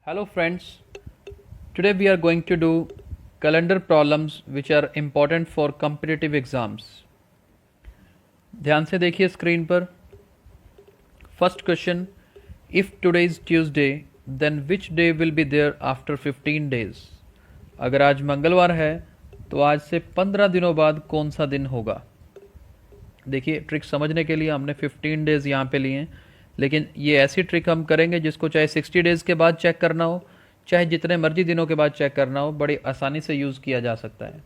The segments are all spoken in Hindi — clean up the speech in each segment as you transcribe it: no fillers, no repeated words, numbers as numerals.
Hello friends, today we are going to do calendar problems which are important for competitive exams. ध्यान से देखिए स्क्रीन पर. First question, if today is Tuesday then which day will be there after 15 days. अगर आज मंगलवार है तो आज से 15 दिनों बाद कौन सा दिन होगा. देखिए ट्रिक समझने के लिए हमने 15 डेज यहाँ पे लिए हैं, लेकिन ये ऐसी ट्रिक हम करेंगे जिसको चाहे 60 डेज के बाद चेक करना हो, चाहे जितने मर्जी दिनों के बाद चेक करना हो, बड़ी आसानी से यूज़ किया जा सकता है.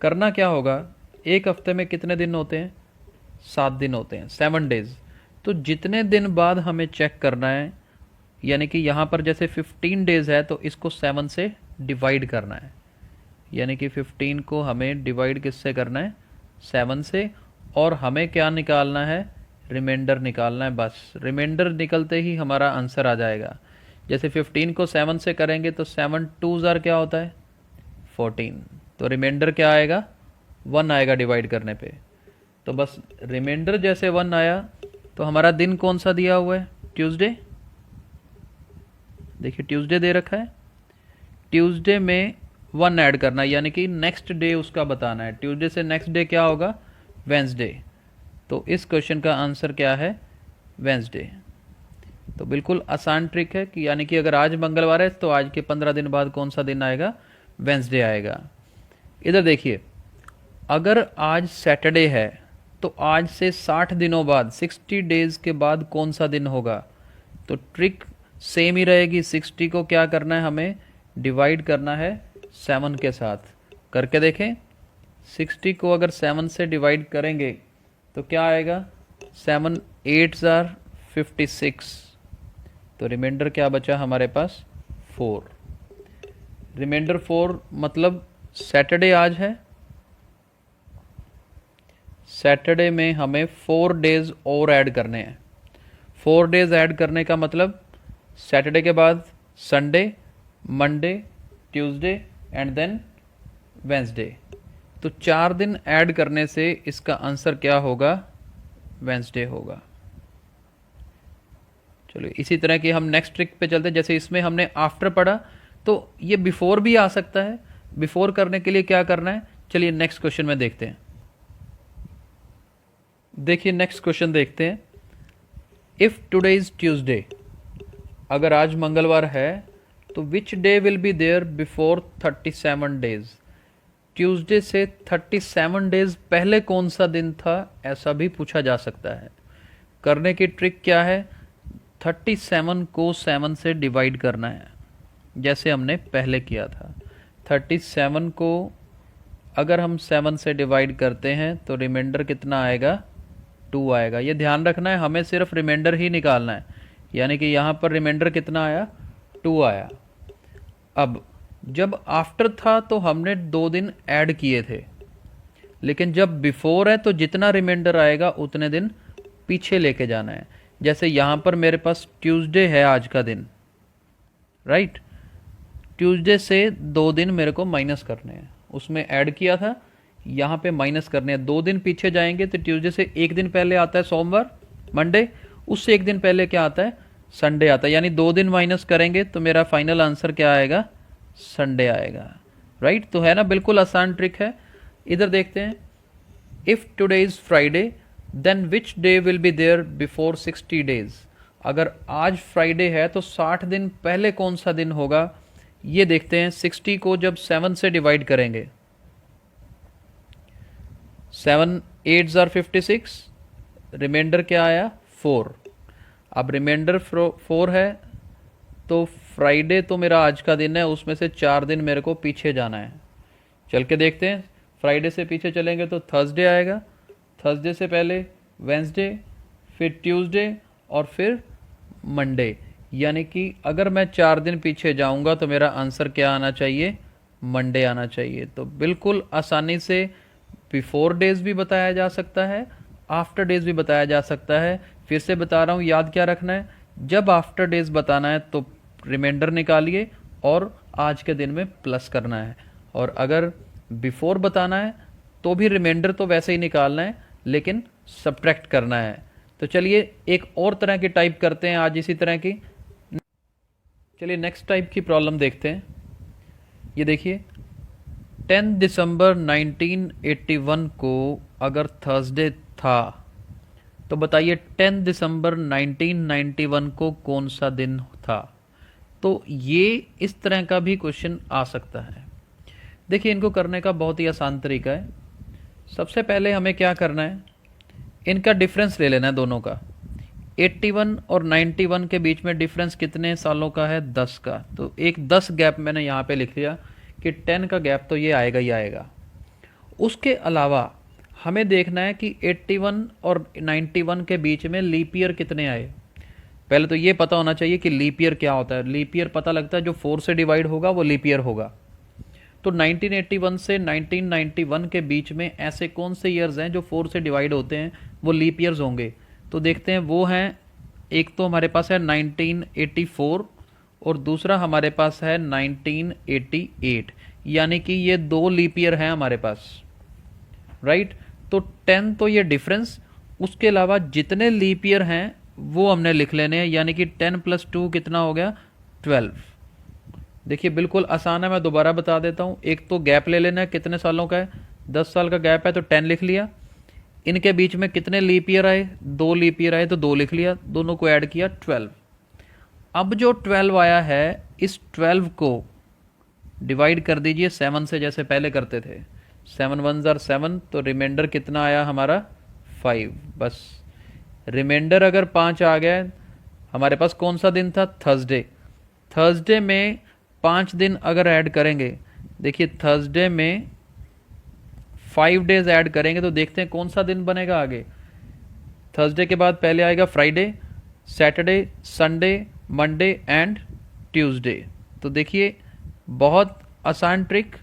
करना क्या होगा, एक हफ्ते में कितने दिन होते हैं, 7 दिन होते हैं, 7 डेज. तो जितने दिन बाद हमें चेक करना है, यानी कि यहाँ पर जैसे 15 डेज है तो इसको 7 से डिवाइड करना है. यानी कि 15 को हमें डिवाइड किससे करना है, 7 से. और हमें क्या निकालना है, रिमाइंडर निकालना है. बस रिमाइंडर निकलते ही हमारा आंसर आ जाएगा. जैसे 15 को 7 से करेंगे तो 7 2 जार क्या होता है, 14. तो रिमाइंडर क्या आएगा, 1 आएगा डिवाइड करने पे. तो बस रिमाइंडर जैसे 1 आया तो हमारा दिन कौन सा दिया हुआ है, ट्यूसडे. देखिए ट्यूसडे दे रखा है, ट्यूसडे में 1 ऐड करना, यानी कि नेक्स्ट डे उसका बताना है. ट्यूसडे से नेक्स्ट डे क्या होगा, वेंसडे. तो इस क्वेश्चन का आंसर क्या है, वेंसडे. तो बिल्कुल आसान ट्रिक है कि यानी कि अगर आज मंगलवार है तो आज के 15 दिन बाद कौन सा दिन आएगा, वेंसडे आएगा. इधर देखिए, अगर आज सैटरडे है तो आज से 60 दिनों बाद 60 डेज के बाद कौन सा दिन होगा. तो ट्रिक सेम ही रहेगी. 60 को क्या करना है, हमें डिवाइड करना है 7 के साथ. करके देखें, 60 को अगर 7 से डिवाइड करेंगे तो क्या आएगा, 7 8 जार 56. तो रिमाइंडर क्या बचा हमारे पास, 4. रिमाइंडर 4 मतलब सैटरडे आज है, सैटरडे में हमें 4 डेज और ऐड करने हैं. 4 डेज ऐड करने का मतलब सैटरडे के बाद Sunday, Monday, Tuesday and then Wednesday. तो 4 दिन ऐड करने से इसका आंसर क्या होगा, वेंसडे होगा. चलो इसी तरह की हम नेक्स्ट ट्रिक पे चलते हैं. जैसे इसमें हमने आफ्टर पढ़ा तो ये बिफोर भी आ सकता है. बिफोर करने के लिए क्या करना है, चलिए नेक्स्ट क्वेश्चन में देखते हैं. देखिए नेक्स्ट क्वेश्चन देखते हैं. इफ टुडे इज ट्यूसडे, अगर आज मंगलवार है तो which day will be there before 37 days. Tuesday से 37 डेज पहले कौन सा दिन था, ऐसा भी पूछा जा सकता है. करने की ट्रिक क्या है, 37 को 7 से डिवाइड करना है जैसे हमने पहले किया था. 37 को अगर हम 7 से डिवाइड करते हैं तो रिमाइंडर कितना आएगा, 2 आएगा. ये ध्यान रखना है, हमें सिर्फ रिमाइंडर ही निकालना है. यानी कि यहाँ पर रिमाइंडर कितना आया, 2 आया. अब जब आफ्टर था तो हमने 2 दिन ऐड किए थे, लेकिन जब बिफोर है तो जितना रिमाइंडर आएगा उतने दिन पीछे लेके जाना है. जैसे यहाँ पर मेरे पास ट्यूसडे है आज का दिन, राइट. ट्यूसडे से 2 दिन मेरे को माइनस करने हैं, उसमें ऐड किया था, यहाँ पे माइनस करने हैं. 2 दिन पीछे जाएंगे तो ट्यूसडे से 1 दिन पहले आता है सोमवार, मंडे. उससे 1 दिन पहले क्या आता है, संडे आता है. यानी 2 दिन माइनस करेंगे तो मेरा फाइनल आंसर क्या आएगा, संडे आएगा, राइट. तो है ना, बिल्कुल आसान ट्रिक है. इधर देखते हैं, if today is Friday then which day will be there before 60 days. अगर आज फ्राइडे है तो 60 दिन पहले कौन सा दिन होगा, ये देखते हैं. 60 को जब 7 से डिवाइड करेंगे, 7 8 जार 56, रिमाइंडर क्या आया, 4. अब रिमाइंडर 4 है तो फ्राइडे तो मेरा आज का दिन है, उसमें से 4 दिन मेरे को पीछे जाना है. चल के देखते हैं, फ्राइडे से पीछे चलेंगे तो थर्सडे आएगा, थर्सडे से पहले वेंसडे, फिर ट्यूसडे और फिर मंडे. यानी कि अगर मैं 4 दिन पीछे जाऊंगा तो मेरा आंसर क्या आना चाहिए, मंडे आना चाहिए. तो बिल्कुल आसानी से बिफोर डेज भी बताया जा सकता है, आफ्टर डेज भी बताया जा सकता है. फिर से बता रहा हूँ, याद क्या रखना है, जब आफ्टर डेज बताना है तो रिमाइंडर निकालिए और आज के दिन में प्लस करना है. और अगर बिफोर बताना है तो भी रिमाइंडर तो वैसे ही निकालना है, लेकिन सब्ट्रैक्ट करना है. तो चलिए एक और तरह की टाइप करते हैं आज इसी तरह की. चलिए नेक्स्ट टाइप की प्रॉब्लम देखते हैं। ये देखिए 10 दिसंबर 1981 को अगर थर्सडे था तो बताइए 10 दिसंबर 1991 को कौन सा दिन था। तो ये इस तरह का भी क्वेश्चन आ सकता है। देखिए इनको करने का बहुत ही आसान तरीका है। सबसे पहले हमें क्या करना है, इनका डिफरेंस ले लेना है दोनों का। 81 और 91 के बीच में डिफरेंस कितने सालों का है, 10 का। तो एक 10 गैप मैंने यहाँ पे लिख लिया कि 10 का गैप तो ये आएगा ही आएगा। उसके अलावा हमें देखना है कि 81 और 91 के बीच में लीप ईयर कितने आए। पहले तो ये पता होना चाहिए कि लीप ईयर क्या होता है। लीप ईयर पता लगता है जो 4 से डिवाइड होगा वो लीप ईयर होगा। तो 1981 से 1991 के बीच में ऐसे कौन से ईयर्स हैं जो 4 से डिवाइड होते हैं, वो लीप ईयर्स होंगे। तो देखते हैं वो हैं, एक तो हमारे पास है 1984 और दूसरा हमारे पास है 1988, यानी कि ये 2 लीप ईयर हैं हमारे पास, राइट। तो 10 तो ये डिफरेंस, उसके अलावा जितने लीप ईयर हैं वो हमने लिख लेने हैं, यानी कि 10 + 2 कितना हो गया, 12। देखिए बिल्कुल आसान है, मैं दोबारा बता देता हूँ। एक तो गैप ले लेना है, कितने सालों का है, 10 साल का गैप है तो 10 लिख लिया। इनके बीच में कितने लीप ईयर आए, 2 लीप ईयर आए तो 2 लिख लिया, दोनों को ऐड किया 12। अब जो 12 आया है, इस 12 को डिवाइड कर दीजिए 7 से, जैसे पहले करते थे। 7 1 जार 7, तो रिमाइंडर कितना आया हमारा, 5। बस रिमाइंडर अगर 5 आ गया, हमारे पास कौन सा दिन था, थर्सडे। थर्सडे में 5 दिन अगर ऐड करेंगे, देखिए थर्सडे में 5 डेज ऐड करेंगे तो देखते हैं कौन सा दिन बनेगा आगे। थर्सडे के बाद पहले आएगा Friday, Saturday, Sunday, Monday and Tuesday. तो देखिए बहुत आसान ट्रिक।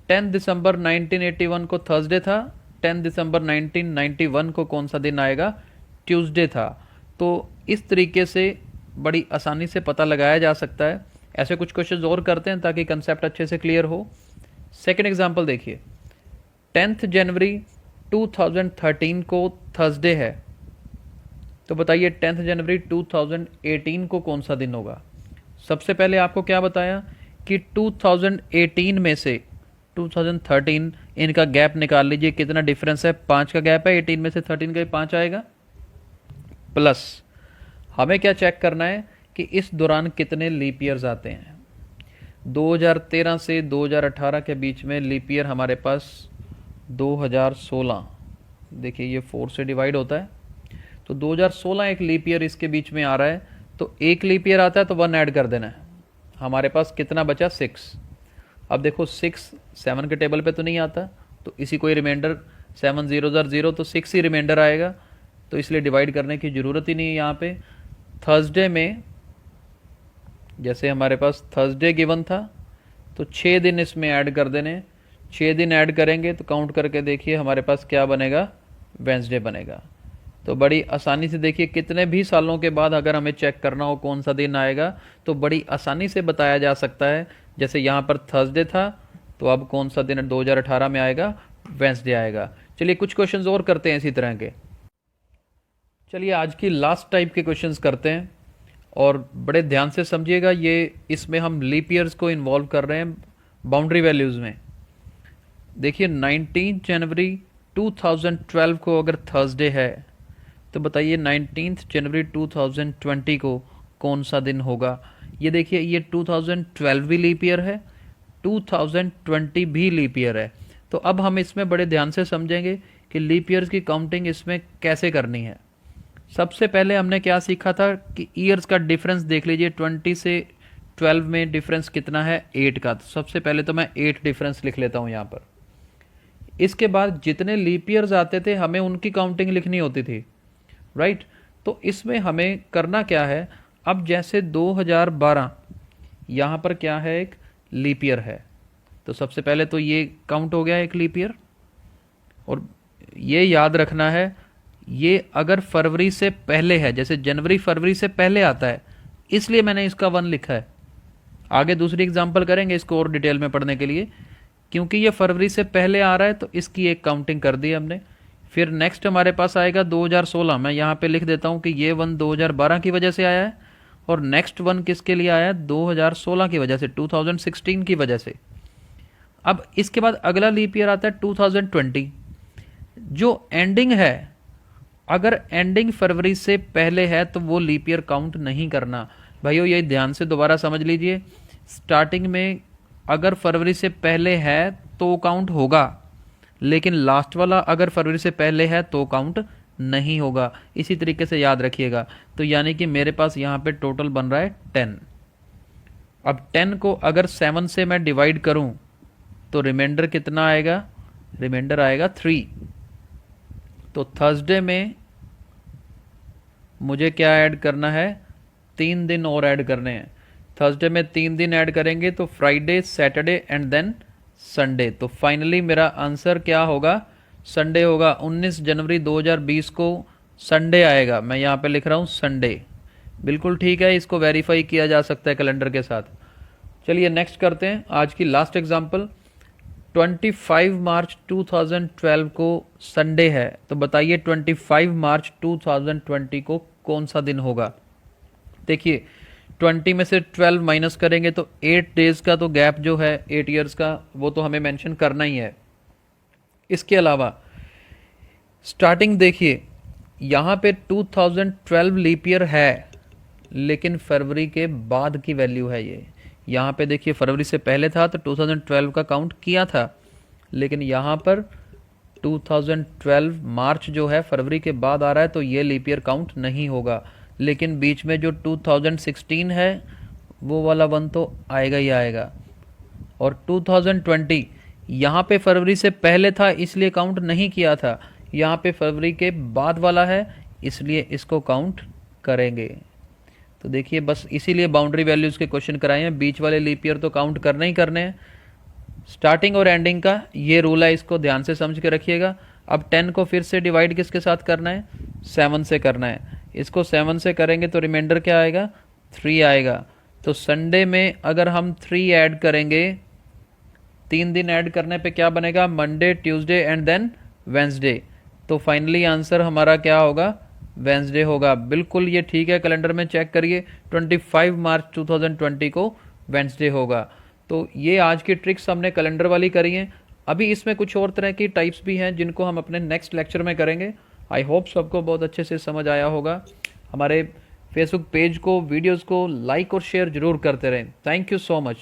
10 दिसंबर 1981 को थर्सडे था, 10 दिसंबर 1991 को कौन सा दिन आएगा, ट्यूसडे था। तो इस तरीके से बड़ी आसानी से पता लगाया जा सकता है। ऐसे कुछ क्वेश्चंस और करते हैं ताकि कंसेप्ट अच्छे से क्लियर हो। सेकंड एग्जांपल देखिए, 10 जनवरी 2013 को थर्सडे है, तो बताइए 10 जनवरी 2018 को कौन सा दिन होगा। सबसे पहले आपको क्या बताया कि 2018 में से 2013 इनका गैप निकाल लीजिए, कितना डिफरेंस है, 5 का गैप है। 18 में से 13 का 5 आएगा, प्लस हमें क्या चेक करना है कि इस दौरान कितने लीप ईयर्स आते हैं। 2013 से 2018 के बीच में लीप ईयर हमारे पास 2016, देखिए ये 4 से डिवाइड होता है, तो 2016 एक लीप ईयर इसके बीच में आ रहा है। तो एक लीप ईयर आता है तो 1 ऐड कर देना है। हमारे पास कितना बचा, 6। अब देखो 6 7 के टेबल पे तो नहीं आता, तो इसी को ही रिमाइंडर, 7 0 जार 0, तो 6 ही रिमाइंडर आएगा, तो इसलिए डिवाइड करने की ज़रूरत ही नहीं है यहाँ पे। थर्सडे में जैसे हमारे पास थर्सडे गिवन था, तो 6 दिन इसमें ऐड कर देने। 6 दिन ऐड करेंगे तो काउंट करके देखिए हमारे पास क्या बनेगा, वेंसडे बनेगा। तो बड़ी आसानी से देखिए, कितने भी सालों के बाद अगर हमें चेक करना हो कौन सा दिन आएगा तो बड़ी आसानी से बताया जा सकता है। जैसे यहाँ पर थर्सडे था, तो अब कौन सा दिन 2018 में आएगा, वेंसडे आएगा। चलिए कुछ क्वेश्चंस और करते हैं इसी तरह के। चलिए आज की लास्ट टाइप के क्वेश्चंस करते हैं और बड़े ध्यान से समझिएगा। ये इसमें हम लीप ईयर्स को इन्वॉल्व कर रहे हैं बाउंड्री वैल्यूज़ में। देखिए 19 जनवरी 2012 को अगर थर्सडे है तो बताइए 19 जनवरी 2020 को कौन सा दिन होगा। ये देखिए ये 2012 भी लीप ईयर है, 2020 भी लीप ईयर है। तो अब हम इसमें बड़े ध्यान से समझेंगे कि लीप ईयर्स की काउंटिंग इसमें कैसे करनी है। सबसे पहले हमने क्या सीखा था कि ईयर्स का डिफरेंस देख लीजिए, 20 से 12 में डिफरेंस कितना है, 8 का। तो सबसे पहले तो मैं 8 डिफरेंस लिख लेता हूँ यहाँ पर। इसके बाद जितने लीप ईयर्स आते थे हमें उनकी काउंटिंग लिखनी होती थी, राइट। तो इसमें हमें करना क्या है, अब जैसे 2012 यहाँ पर क्या है, एक लीप ईयर है, तो सबसे पहले तो ये काउंट हो गया एक लीप ईयर। और ये याद रखना है, ये अगर फरवरी से पहले है, जैसे जनवरी फरवरी से पहले आता है, इसलिए मैंने इसका 1 लिखा है। आगे दूसरी एग्जांपल करेंगे इसको और डिटेल में पढ़ने के लिए। क्योंकि ये फरवरी से पहले आ रहा है तो इसकी एक काउंटिंग कर दी हमने। फिर नेक्स्ट हमारे पास आएगा 2016, मैं यहाँ पे लिख देता हूँ कि ये 1 2012 की वजह से आया है। और नेक्स्ट वन किसके लिए आया, 2016 की वजह से, 2016 की वजह से। अब इसके बाद अगला लीप ईयर आता है 2020। जो एंडिंग है, अगर एंडिंग फरवरी से पहले है तो वो लीप ईयर काउंट नहीं करना। भाइयों ये ध्यान से दोबारा समझ लीजिए, स्टार्टिंग में अगर फरवरी से पहले है तो काउंट होगा, लेकिन लास्ट वाला अगर फरवरी से पहले है तो काउंट नहीं होगा। इसी तरीके से याद रखिएगा। तो यानी कि मेरे पास यहाँ पे टोटल बन रहा है 10। अब 10 को अगर 7 से मैं डिवाइड करूं तो रिमाइंडर कितना आएगा, रिमाइंडर आएगा 3। तो थर्सडे में मुझे क्या ऐड करना है, 3 दिन और ऐड करने हैं। थर्सडे में 3 दिन ऐड करेंगे तो Friday, Saturday and then Sunday. तो फाइनली मेरा आंसर क्या होगा, संडे होगा। 19 जनवरी 2020 को संडे आएगा। मैं यहाँ पे लिख रहा हूँ संडे। बिल्कुल ठीक है, इसको वेरीफाई किया जा सकता है कैलेंडर के साथ। चलिए नेक्स्ट करते हैं आज की लास्ट एग्जांपल। 25 मार्च 2012 को संडे है, तो बताइए 25 मार्च 2020 को कौन सा दिन होगा। देखिए 20 में से 12 माइनस करेंगे तो 8 डेज का तो गैप जो है 8 ईयर्स का, वो तो हमें मेंशन करना ही है। इसके अलावा स्टार्टिंग देखिए, यहाँ पे 2012 लीप ईयर है, लेकिन फरवरी के बाद की वैल्यू है ये। यहाँ पे देखिए फरवरी से पहले था तो 2012 का काउंट किया था, लेकिन यहाँ पर 2012 मार्च जो है फरवरी के बाद आ रहा है, तो ये लीप ईयर काउंट नहीं होगा। लेकिन बीच में जो 2016 है वो वाला वन तो आएगा ही आएगा। और 2020 यहाँ पे फरवरी से पहले था इसलिए काउंट नहीं किया था, यहाँ पे फरवरी के बाद वाला है इसलिए इसको काउंट करेंगे। तो देखिए बस इसीलिए बाउंड्री वैल्यूज़ के क्वेश्चन कराए हैं। बीच वाले लीप ईयर तो काउंट करने ही करने हैं। स्टार्टिंग और एंडिंग का ये रूल है, इसको ध्यान से समझ के रखिएगा। अब 10 को फिर से डिवाइड किसके साथ करना है, 7 से करना है। इसको 7 से करेंगे तो रिमाइंडर क्या आएगा, 3 आएगा। तो संडे में अगर हम 3 ऐड करेंगे, 3 दिन ऐड करने पे क्या बनेगा, Monday, Tuesday and then Wednesday. तो फाइनली आंसर हमारा क्या होगा, वेंसडे होगा। बिल्कुल ये ठीक है, कैलेंडर में चेक करिए 25 मार्च 2020 को वेंसडे होगा। तो ये आज की ट्रिक्स हमने कैलेंडर वाली करी हैं। अभी इसमें कुछ और तरह की टाइप्स भी हैं जिनको हम अपने नेक्स्ट लेक्चर में करेंगे। आई होप सबको बहुत अच्छे से समझ आया होगा। हमारे फेसबुक पेज को, वीडियोज़ को लाइक और शेयर जरूर करते रहें। Thank you so much.